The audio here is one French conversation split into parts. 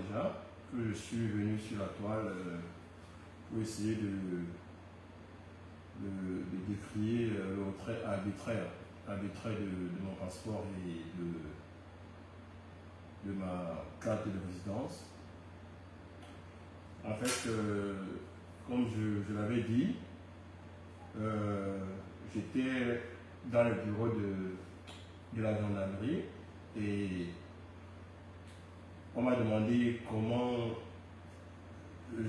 déjà que je suis venu sur la toile pour essayer de décrier le retrait arbitraire de mon passeport et de ma carte de résidence. En fait, comme je l'avais dit, j'étais dans le bureau de la gendarmerie et on m'a demandé comment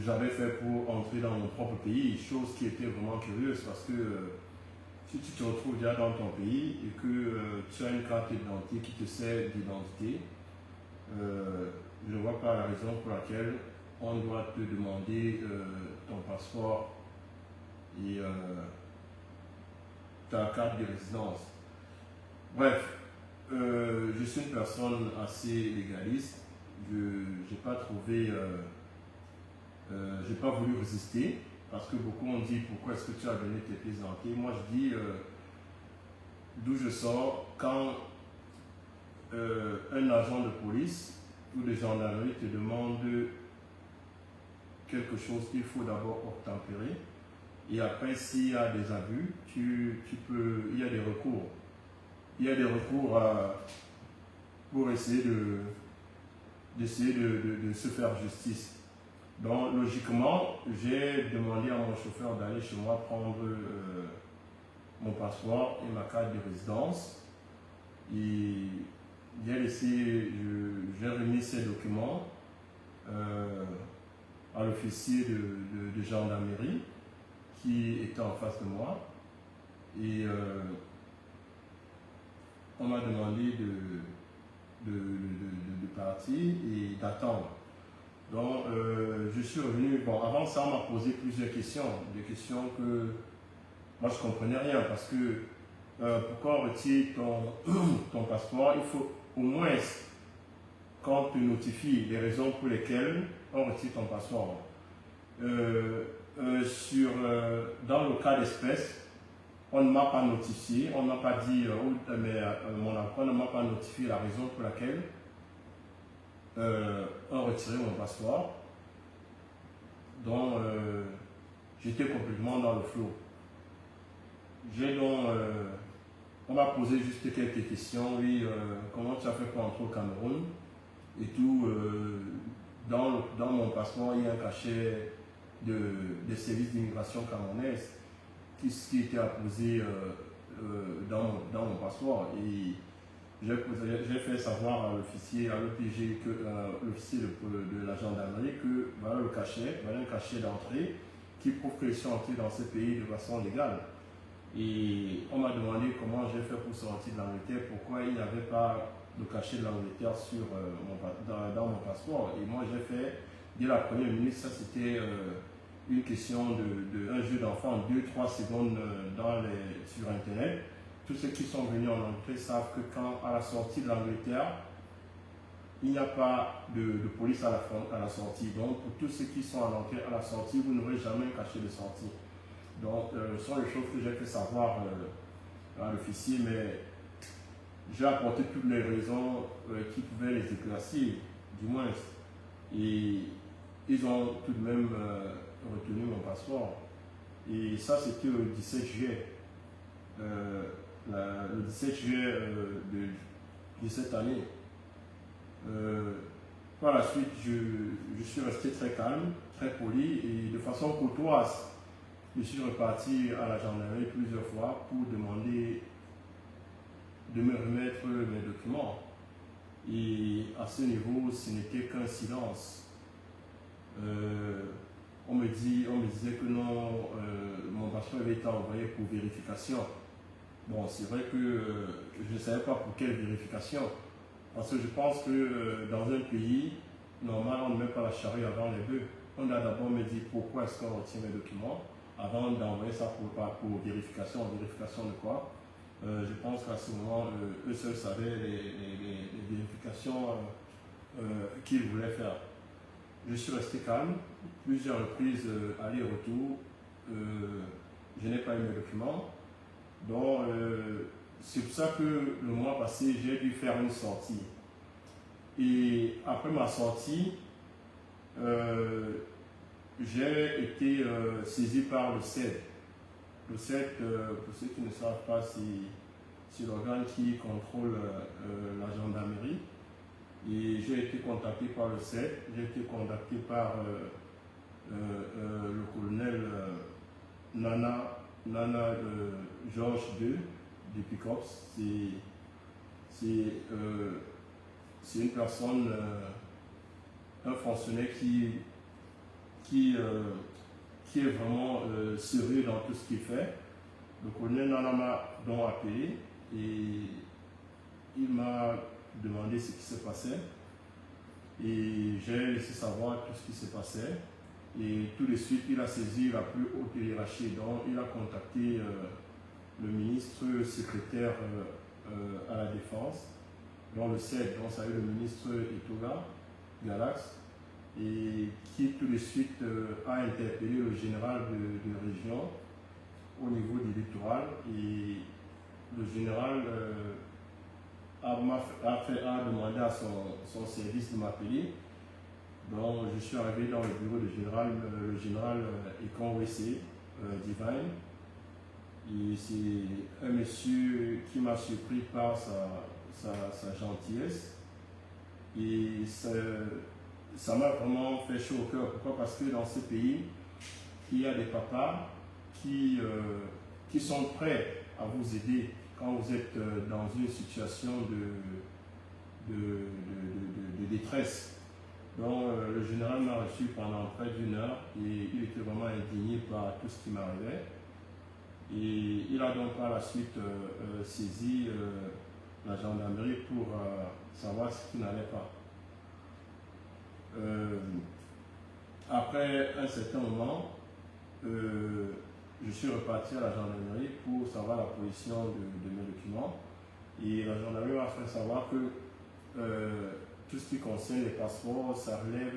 j'avais fait pour entrer dans mon propre pays, chose qui était vraiment curieuse parce que si tu te retrouves déjà dans ton pays et que tu as une carte d'identité qui te sert d'identité, je ne vois pas la raison pour laquelle on doit te demander ton passeport et ta carte de résidence. Bref, je suis une personne assez légaliste. Je n'ai pas trouvé, j'ai pas voulu résister parce que beaucoup ont dit pourquoi est-ce que tu as donné tes pièces d'identité. Moi je dis d'où je sors quand un agent de police ou de gendarmerie te demande quelque chose, il faut d'abord obtempérer et après s'il y a des abus, il y a des recours. Il y a des recours pour essayer de se faire justice. Donc logiquement, j'ai demandé à mon chauffeur d'aller chez moi prendre mon passeport et ma carte de résidence. Et j'ai remis ces documents à l'officier de gendarmerie qui était en face de moi. Et on m'a demandé de partir et d'attendre. Donc, je suis revenu. Bon, avant ça, on m'a posé plusieurs questions. Des questions que moi, je ne comprenais rien parce que pourquoi on retire ton passeport? Il faut au moins qu'on te notifie les raisons pour lesquelles on retire ton passeport. Dans le cas d'espèce, on ne m'a pas notifié, on ne m'a pas dit, mon emploi ne m'a pas notifié la raison pour laquelle on retirait mon passeport. Donc, j'étais complètement dans le flou. On m'a posé juste quelques questions. Oui, comment tu as fait pour entrer au Cameroun et tout. Dans mon passeport, il y a un cachet des services d'immigration camerounaise qui était apposé dans mon passeport. Et j'ai fait savoir à l'officier, à l'OPG, l'officier de la gendarmerie que voilà le cachet, voilà un cachet d'entrée qui prouve que je suis entré dans ce pays de façon légale. Et on m'a demandé comment j'ai fait pour sortir de l'Angleterre, pourquoi il n'y avait pas de cachet de l'Angleterre dans mon passeport. Et moi j'ai fait, dès la première minute, ça c'était une question un jeu d'enfant, 2-3 secondes sur Internet. Tous ceux qui sont venus en Angleterre savent que quand à la sortie de l'Angleterre, il n'y a pas de police à la sortie. Donc pour tous ceux qui sont en Angleterre à la sortie, vous n'aurez jamais un cachet de sortie. Donc ce sont les choses que j'ai fait savoir à l'officier, mais j'ai apporté toutes les raisons qui pouvaient les éclaircir, du moins. Et ils ont tout de même retenu mon passeport. Et ça, c'était le 17 juillet. Le 17 juillet de cette année. Par la suite, je suis resté très calme, très poli et de façon courtoise. Je suis reparti à la gendarmerie plusieurs fois pour demander de me remettre mes documents. Et à ce niveau, ce n'était qu'un silence. On me disait que non, mon passeport avait été envoyé pour vérification. Bon, c'est vrai que je ne savais pas pour quelle vérification. Parce que je pense que dans un pays normal, on ne met pas la charrue avant les bœufs. On a d'abord me dit pourquoi est-ce qu'on retient mes documents avant d'envoyer ça pour vérification. Vérification de quoi? Je pense qu'à ce moment, eux seuls savaient les vérifications qu'ils voulaient faire. Je suis resté calme, plusieurs reprises, aller-retour. Je n'ai pas eu mes documents. Donc, c'est pour ça que le mois passé, j'ai dû faire une sortie. Et après ma sortie, j'ai été saisi par le CED. Le CED, pour ceux qui ne savent pas, c'est l'organe qui contrôle la gendarmerie. Et j'ai été contacté par le CED, j'ai été contacté par le colonel Nana Georges II du PICOPS. C'est une personne, un fonctionnaire qui est vraiment sérieux dans tout ce qu'il fait. Le colonel Nana m'a donc appelé et il m'a demandé ce qui se passait. Et j'ai laissé savoir tout ce qui se passait. Et tout de suite, il a saisi la plus haute hiérarchie. Donc, il a contacté le ministre secrétaire à la Défense, dans le CED, donc ça a eu le ministre Etoga Galax, et qui tout de suite a interpellé le général de région au niveau du littoral. Et le général a demandé à son service de m'appeler. Donc je suis arrivé dans le bureau du général, le général Ekon Wessé Divine. Et c'est un monsieur qui m'a surpris par sa gentillesse. Et ça m'a vraiment fait chaud au cœur. Pourquoi? Parce que dans ce pays, il y a des papas qui sont prêts à vous aider quand vous êtes dans une situation de détresse. Donc le général m'a reçu pendant près d'une heure et il était vraiment indigné par tout ce qui m'arrivait. Et il a donc par la suite saisi la gendarmerie pour savoir ce qui n'allait pas. Après un certain moment, je suis reparti à la gendarmerie pour savoir la position de mes documents. Et la gendarmerie m'a fait savoir que tout ce qui concerne les passeports, ça relève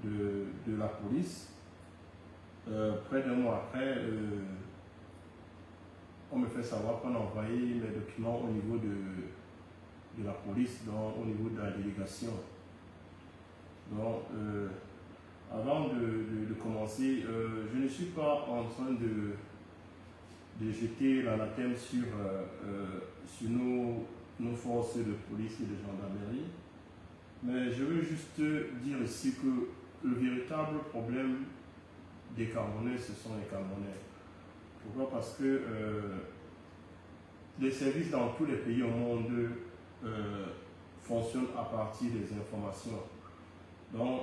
de la police. Près d'un mois après, on me fait savoir qu'on a envoyé mes documents au niveau de la police, donc au niveau de la délégation. Donc, avant de commencer, je ne suis pas en train de jeter l'anathème sur nos forces de police et de gendarmerie, mais je veux juste dire ici que le véritable problème des Camerounais, ce sont les Camerounais. Pourquoi? Parce que les services dans tous les pays au monde fonctionnent à partir des informations. Donc,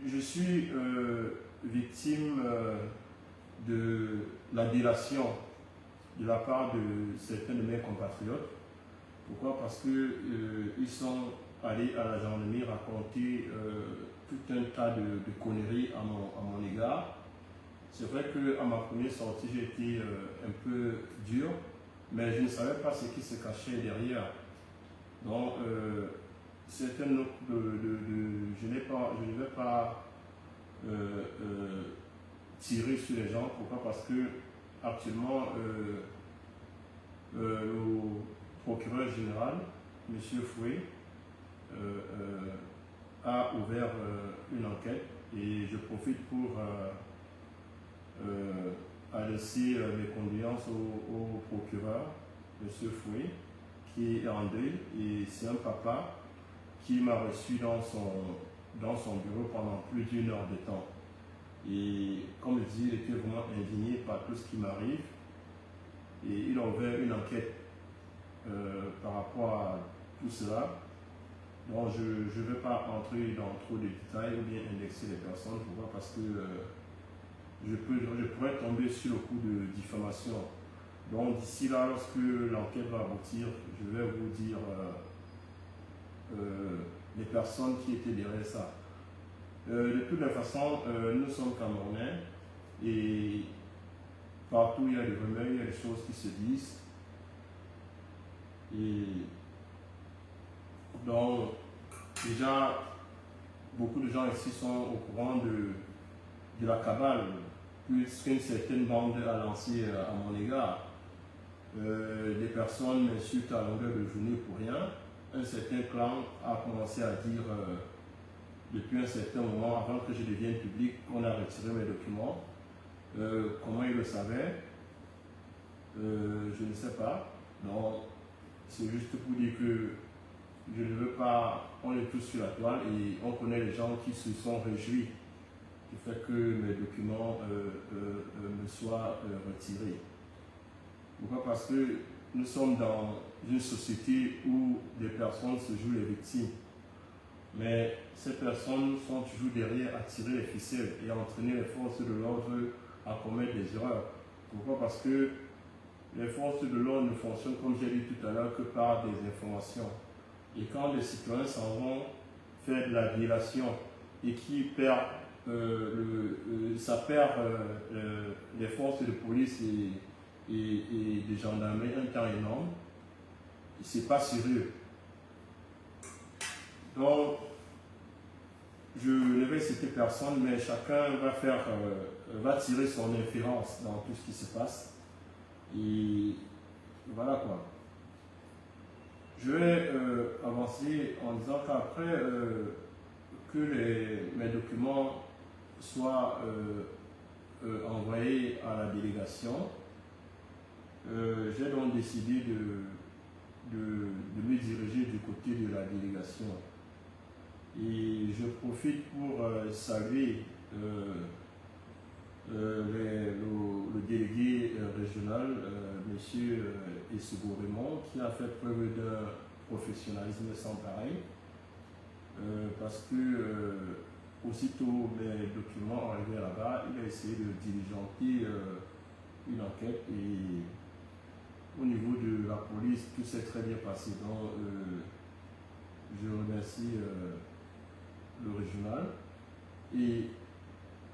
je suis victime de la délation de la part de certains de mes compatriotes. Pourquoi? Parce qu'ils sont allés à la gendarmerie raconter tout un tas de conneries à mon égard. C'est vrai qu'à ma première sortie, j'ai été un peu dur, mais je ne savais pas ce qui se cachait derrière. Donc, certaines je ne vais pas tirer sur les gens. Pourquoi? Parce que actuellement, le procureur général, M. Fouet, a ouvert une enquête et je profite pour adresser mes condoléances au procureur, M. Fouet, qui est en deuil, et c'est un papa qui m'a reçu dans son bureau pendant plus d'une heure de temps. Et comme je dis, il était vraiment indigné par tout ce qui m'arrive et il a ouvert une enquête par rapport à tout cela. Donc je ne vais pas entrer dans trop de détails ou bien indexer les personnes. Pourquoi? Parce que je pourrais tomber sur le coup de diffamation. Donc d'ici là, lorsque l'enquête va aboutir, je vais vous dire les personnes qui étaient derrière ça. De toutes les façons, nous sommes Camerounais et partout il y a des rumeurs, il y a des choses qui se disent. Et donc, déjà, beaucoup de gens ici sont au courant de la cabale, puisqu'une certaine bande a lancé à mon égard. Des personnes m'insultent à longueur de journée pour rien. Un un certain clan a commencé à dire depuis un certain moment, avant que je devienne public, qu'on a retiré mes documents. Comment ils le savaient, je ne sais pas. Donc, c'est juste pour dire que je ne veux pas, on est tous sur la toile et on connaît les gens qui se sont réjouis du fait que mes documents me soient retirés. Pourquoi? Parce que nous sommes dans une société où des personnes se jouent les victimes. Mais ces personnes sont toujours derrière à tirer les ficelles et à entraîner les forces de l'ordre à commettre des erreurs. Pourquoi? Parce que les forces de l'ordre ne fonctionnent, comme j'ai dit tout à l'heure, que par des informations. Et quand les citoyens s'en vont faire de la violation et qui perdent, ça perd les forces de police et de gendarmerie un temps énorme, c'est pas sérieux. Donc, je ne vais citer personne, mais chacun va tirer son inférence dans tout ce qui se passe. Et voilà quoi. Je vais avancer en disant qu'après que mes documents soient envoyés à la délégation, j'ai donc décidé de me diriger du côté de la délégation. Et je profite pour saluer le délégué régional, M. Essego Raymond, qui a fait preuve d'un professionnalisme sans pareil, parce que aussitôt mes documents arrivés là-bas, il a essayé de diligenter une enquête et au niveau de la police, tout s'est très bien passé. Donc, je remercie le régional. Et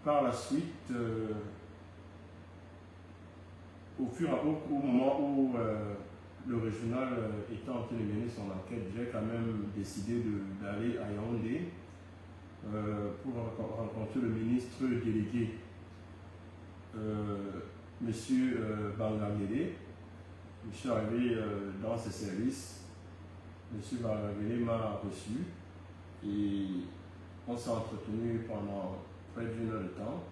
par la suite, au moment où le régional était en train de mener son enquête, j'ai quand même décidé d'aller à Yaoundé pour rencontrer le ministre délégué, M. Bangangele. Je suis arrivé dans ses services, M. Bangangele m'a reçu et on s'est entretenu pendant près d'une heure de temps.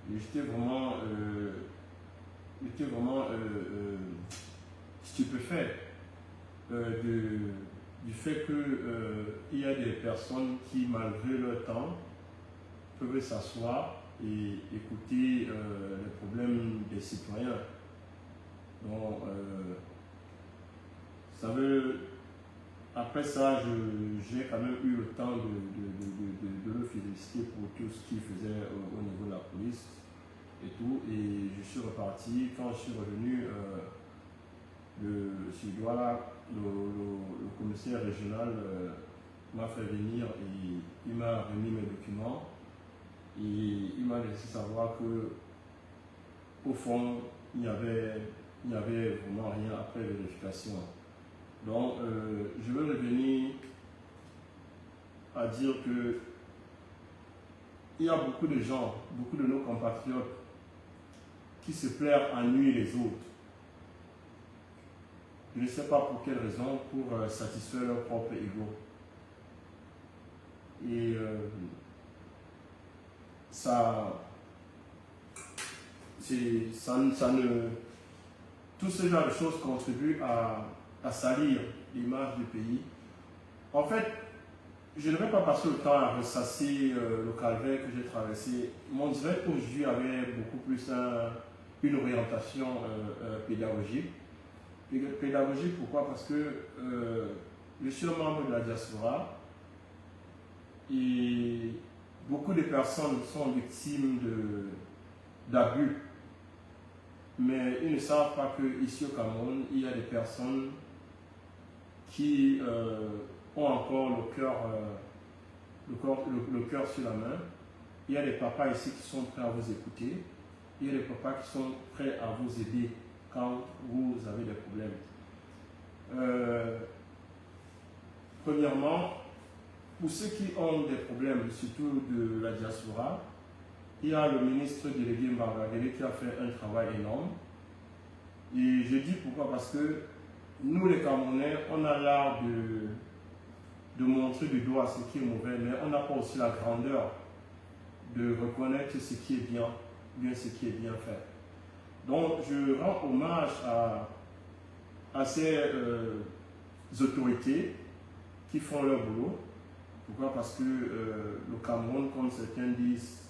Et j'étais vraiment stupéfait du fait qu'il y a des personnes qui, malgré leur temps, peuvent s'asseoir et écouter les problèmes des citoyens. Donc, après ça, j'ai quand même eu le temps de le féliciter pour tout ce qu'il faisait au niveau de la police et tout. Et je suis reparti. Quand je suis revenu, le commissaire régional m'a fait venir et il m'a remis mes documents. Et il m'a laissé savoir que, au fond, il n'y avait vraiment rien après vérification. Donc, je veux revenir à dire que il y a beaucoup de gens, beaucoup de nos compatriotes qui se plairent à nuire les autres. Je ne sais pas pour quelle raison, pour satisfaire leur propre ego. Et tout ce genre de choses contribuent à salir l'image du pays. En fait, je ne vais pas passer le temps à ressasser le calvaire que j'ai traversé. Mon direct aujourd'hui avait beaucoup plus une orientation pédagogique. Pédagogique, pourquoi? Parce que je suis un membre de la diaspora et beaucoup de personnes sont victimes d'abus. Mais ils ne savent pas qu'ici au Cameroun, il y a des personnes qui ont encore le cœur sur la main. Il y a des papas ici qui sont prêts à vous écouter. Il y a des papas qui sont prêts à vous aider quand vous avez des problèmes. Premièrement, pour ceux qui ont des problèmes, surtout de la diaspora, il y a le ministre délégué Mbangangele qui a fait un travail énorme. Et je dis pourquoi? Parce que nous, les Camerounais, on a l'art de montrer du doigt ce qui est mauvais, mais on n'a pas aussi la grandeur de reconnaître ce qui est bien, bien ce qui est bien fait. Donc je rends hommage à ces autorités qui font leur boulot. Pourquoi? Parce que le Cameroun, comme certains disent,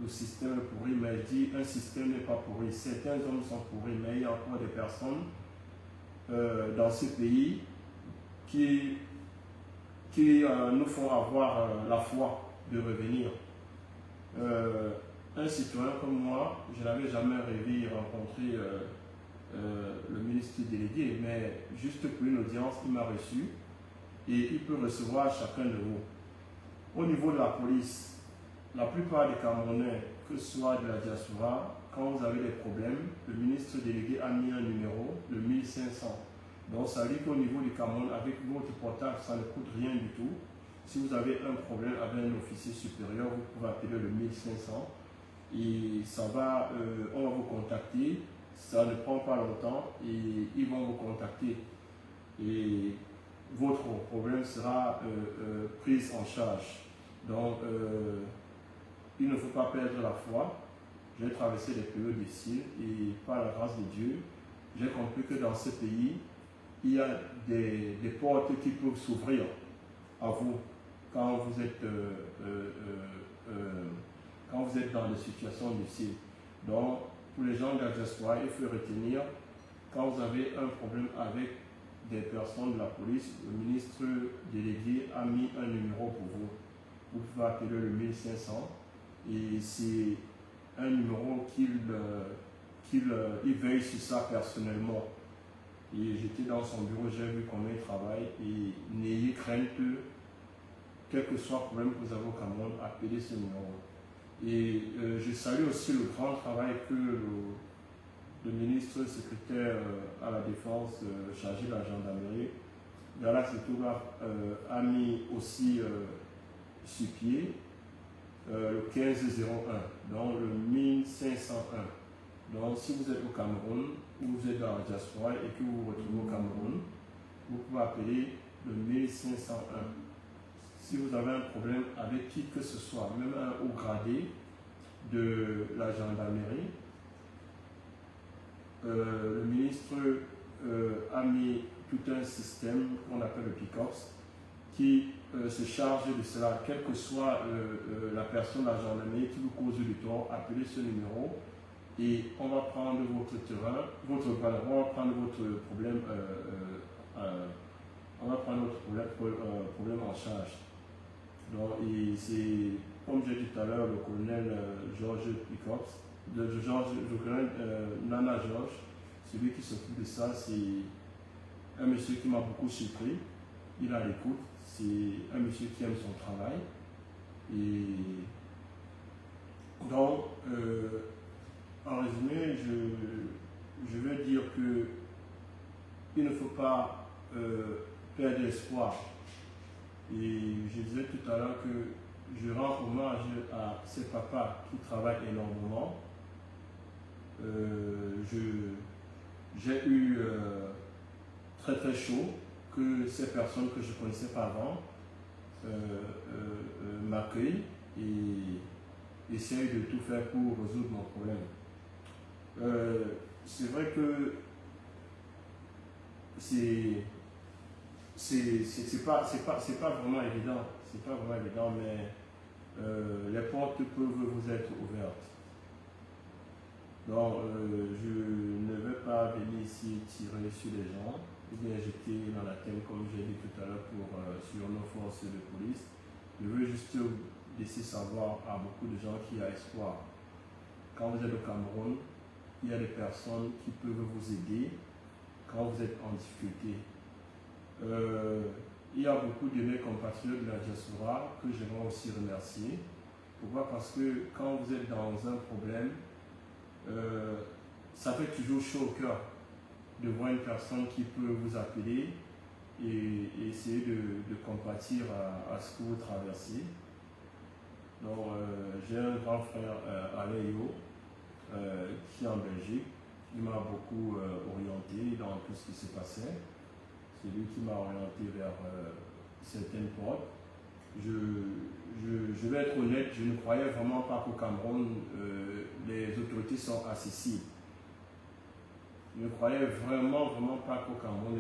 le système est pourri, mais je dis un système n'est pas pourri. Certains hommes sont pourris, mais il y a encore des personnes dans ce pays qui nous font avoir la foi de revenir. Un citoyen comme moi, je n'avais jamais rêvé rencontrer le ministre délégué, mais juste pour une audience, il m'a reçu et il peut recevoir chacun de vous. Au niveau de la police, la plupart des Camerounais, que ce soit de la diaspora, quand vous avez des problèmes, le ministre délégué a mis un numéro, le 1500. Donc ça veut dire qu'au niveau du Cameroun, avec votre portable, ça ne coûte rien du tout. Si vous avez un problème avec un officier supérieur, vous pouvez appeler le 1500 et ça va, on va vous contacter. Ça ne prend pas longtemps et ils vont vous contacter. Et votre problème sera pris en charge. Donc, il ne faut pas perdre la foi. J'ai traversé des périodes difficiles et par la grâce de Dieu, j'ai compris que dans ce pays, il y a des portes qui peuvent s'ouvrir à vous quand vous êtes dans des situations difficiles. Donc, pour les gens de la diaspora, il faut retenir, quand vous avez un problème avec des personnes de la police, le ministre délégué a mis un numéro pour vous. Vous pouvez appeler le 1500 et c'est un numéro il veille sur ça personnellement. Et j'étais dans son bureau, j'ai vu combien il travaille et n'ayez crainte, quel que soit le problème que vous avez au Cameroun, appelez ce numéro. Et je salue aussi le grand travail que le ministre secrétaire à la défense chargé de la gendarmerie, Galax Etouga, a mis aussi sur pied le 1501, donc le 1501. Donc si vous êtes au Cameroun ou vous êtes dans la diaspora et que vous vous retrouvez au Cameroun, vous pouvez appeler le 1501. Si vous avez un problème avec qui que ce soit, même un haut gradé de la gendarmerie, le ministre a mis tout un système qu'on appelle le PICOPS qui se charge de cela, quelle que soit la personne de la gendarmerie qui vous cause du tort, appelez ce numéro et on va prendre votre terrain, on va prendre votre problème, problème en charge. Donc, et c'est, comme j'ai dit tout à l'heure, le colonel Georges Picops, le colonel Nana Georges, celui qui s'occupe de ça, c'est un monsieur qui m'a beaucoup surpris. Il a l'écoute, c'est un monsieur qui aime son travail. Et donc, en résumé, je veux dire que il ne faut pas perdre espoir. Et je disais tout à l'heure que je rends hommage à ces papas qui travaillent énormément. J'ai eu très très chaud que ces personnes que je ne connaissais pas avant m'accueillent et essayent de tout faire pour résoudre mon problème. C'est vrai que c'est pas vraiment évident, mais les portes peuvent vous être ouvertes. Donc, je ne vais pas venir ici tirer sur les gens, ou bien jeter dans la tête, comme j'ai dit tout à l'heure, sur nos forces de police. Je veux juste laisser savoir à beaucoup de gens qu'il y a espoir. Quand vous êtes au Cameroun, il y a des personnes qui peuvent vous aider quand vous êtes en difficulté. Il y a beaucoup de mes compatriotes de la diaspora que j'aimerais aussi remercier. Pourquoi? Parce que quand vous êtes dans un problème, ça fait toujours chaud au cœur de voir une personne qui peut vous appeler et essayer de compatir à ce que vous traversez. Donc, j'ai un grand frère, Alain Yo, qui est en Belgique. Il m'a beaucoup orienté dans tout ce qui se passait. C'est lui qui m'a orienté vers certaines portes. Je vais être honnête, je ne croyais vraiment pas qu'au Cameroun, les autorités sont accessibles. Je ne croyais vraiment pas qu'au Cameroun,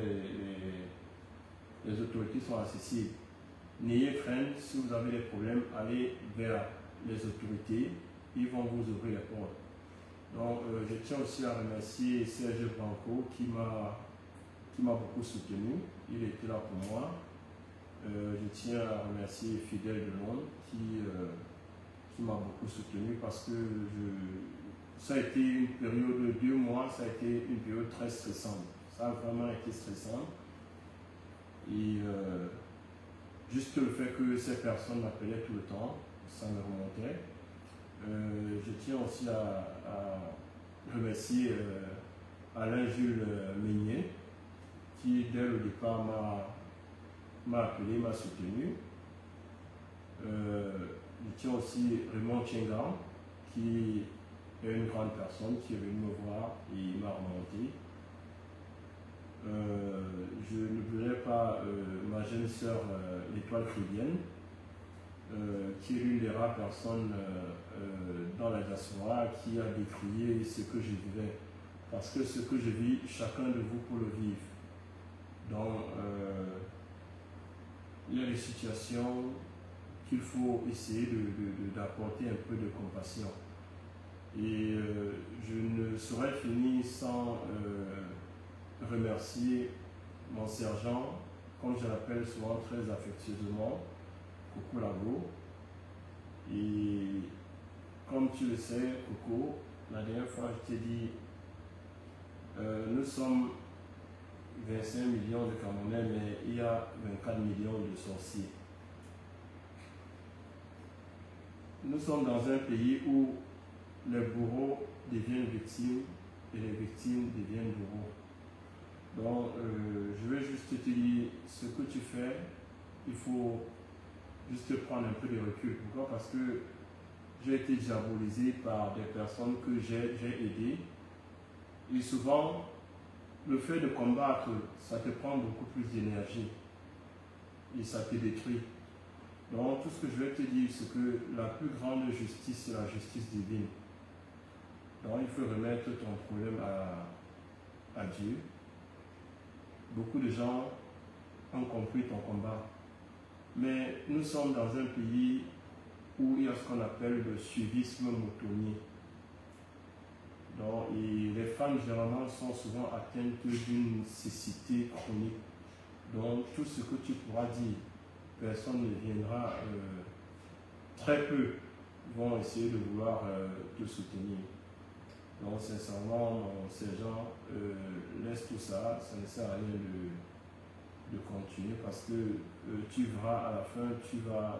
les autorités sont accessibles. N'ayez crainte, si vous avez des problèmes, allez vers les autorités, ils vont vous ouvrir les portes. Donc, je tiens aussi à remercier Serge Branco qui m'a beaucoup soutenu. Il était là pour moi. Je tiens à remercier Fidèle de Londres qui m'a beaucoup soutenu parce que ça a été une période de 2 mois, ça a été une période très stressante. Ça a vraiment été stressant. Et juste le fait que ces personnes m'appelaient tout le temps, ça me remontait. Je tiens aussi à remercier Alain Jules Meignet qui dès le départ m'a appelé, m'a soutenu. Je tiens aussi Raymond Tchengan qui est une grande personne qui est venu me voir et m'a remonté. Je n'oublierai pas ma jeune sœur, l'Étoile Chrétienne, qui est l'une des rares personnes dans la diaspora qui a décrié ce que je vivais. Parce que ce que je vis, chacun de vous peut le vivre. Donc, il y a des situations qu'il faut essayer d'apporter un peu de compassion. Et je ne saurais finir sans remercier mon sergent, comme je l'appelle souvent très affectueusement, Coco Lago. Et comme tu le sais, Coco, la dernière fois je t'ai dit, nous sommes 25 millions de Camerounais, mais il y a 24 millions de sorciers. Nous sommes dans un pays où les bourreaux deviennent victimes et les victimes deviennent bourreaux. Donc, je vais juste te dire, ce que tu fais, il faut juste prendre un peu de recul. Pourquoi? Parce que j'ai été diabolisé par des personnes que j'ai aidées. Et souvent, le fait de combattre, ça te prend beaucoup plus d'énergie. Et ça te détruit. Donc, tout ce que je vais te dire, c'est que la plus grande justice, c'est la justice divine. Donc, il faut remettre ton problème à Dieu. Beaucoup de gens ont compris ton combat. Mais nous sommes dans un pays où il y a ce qu'on appelle le suivisme moutonnier. Donc, et les femmes, généralement, sont souvent atteintes d'une cécité chronique. Donc, tout ce que tu pourras dire, personne ne viendra, très peu vont essayer de vouloir te soutenir. Donc, sincèrement, ces gens laissent tout ça, ça ne sert à rien de continuer parce que tu verras à la fin,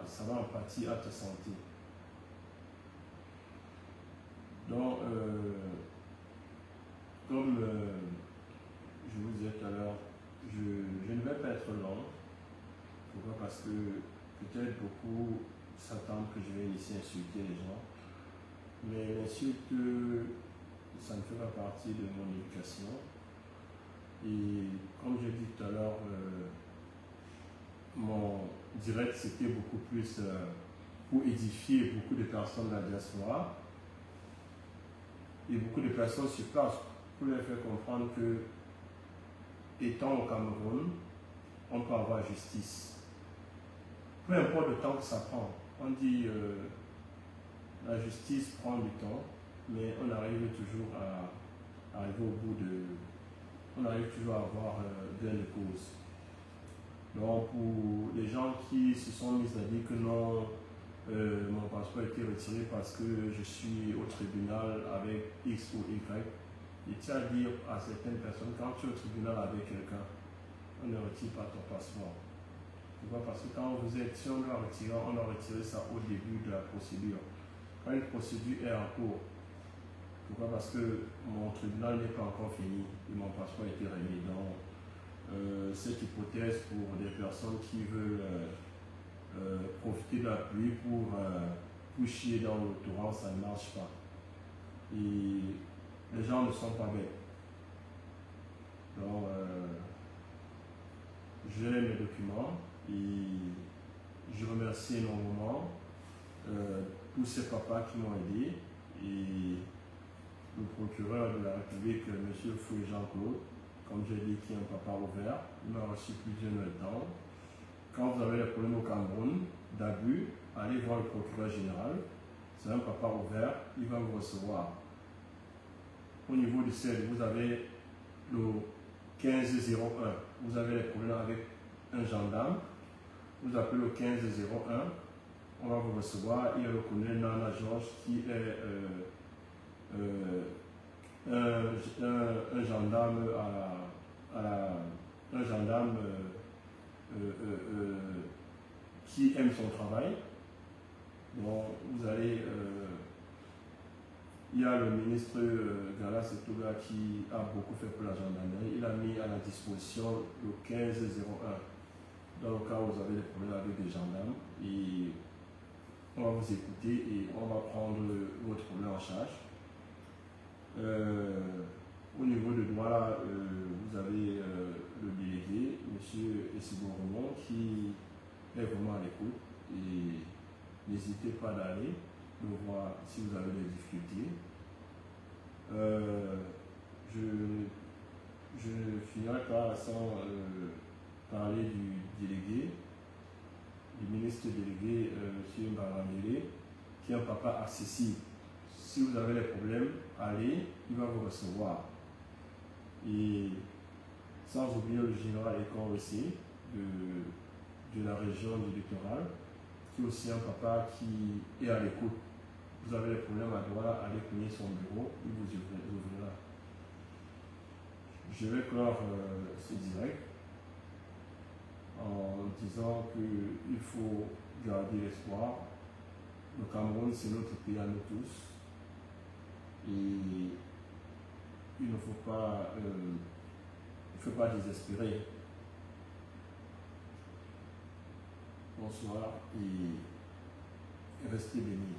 ça va en partie à ta santé. Donc, comme je vous disais tout à l'heure, je ne vais pas être long. Pourquoi? Parce que peut-être beaucoup s'attendent que je vais ici insulter les gens. Mais l'insulte, ça ne fait pas partie de mon éducation. Et comme j'ai dit tout à l'heure, mon direct c'était beaucoup plus pour édifier beaucoup de personnes de la diaspora. Et beaucoup de personnes sur place pour leur faire comprendre que, étant au Cameroun, on peut avoir justice. Peu importe le temps que ça prend. On dit la justice prend du temps, mais on arrive toujours à arriver au bout de. On arrive toujours à avoir gain de cause. Donc, pour les gens qui se sont mis à dire que non, mon passeport a été retiré parce que je suis au tribunal avec X ou Y, il tient à dire à certaines personnes, quand tu es au tribunal avec quelqu'un, on ne retire pas ton passeport. Pourquoi? Parce que quand vous êtes, si on doit retirer, on doit retirer ça au début de la procédure. Quand une procédure est en cours, pourquoi? Parce que mon tribunal n'est pas encore fini et mon passeport a été remis. Donc, cette hypothèse pour des personnes qui veulent profiter de la pluie pour chier dans le torrent, ça ne marche pas. Et les gens ne sont pas bêtes. Donc, j'ai mes documents Et je remercie énormément tous ces papas qui m'ont aidé. Et le procureur de la République, M. Foué Jean-Claude, comme j'ai dit, qui est un papa ouvert, il m'a reçu plusieurs temps. Quand vous avez des problèmes au Cameroun d'abus, allez voir le procureur général. C'est un papa ouvert, il va vous recevoir. Au niveau du CED, vous avez le 1501. Vous avez des problèmes avec un gendarme. Vous appelez le 1501. On va vous recevoir. Il y a le colonel Nana Georges qui est un gendarme un gendarme qui aime son travail. Donc, vous allez. Il y a le ministre Gala Setouga qui a beaucoup fait pour la gendarmerie. Il a mis à la disposition le 1501 dans le cas où vous avez des problèmes avec des gendarmes. Et on va vous écouter et on va prendre votre problème en charge. Au niveau de droit, là, vous avez le délégué, M. Essibourmont, qui est vraiment à l'écoute. Et n'hésitez pas d'aller de voir si vous avez des difficultés. Je ne finirai pas sans parler du délégué, du ministre délégué, M. Mbarandele, qui est un papa accessible. Si vous avez des problèmes, allez, il va vous recevoir. Et sans oublier le général Ekon aussi, de la région du littoral, qui est aussi un papa qui est à l'écoute. Vous avez des problèmes à droite, allez cogner son bureau, il vous ouvrira. Je vais clore ce direct en disant qu'il faut garder l'espoir. Le Cameroun, c'est notre pays à nous tous. Et il ne faut pas désespérer. Bonsoir et restez bénis.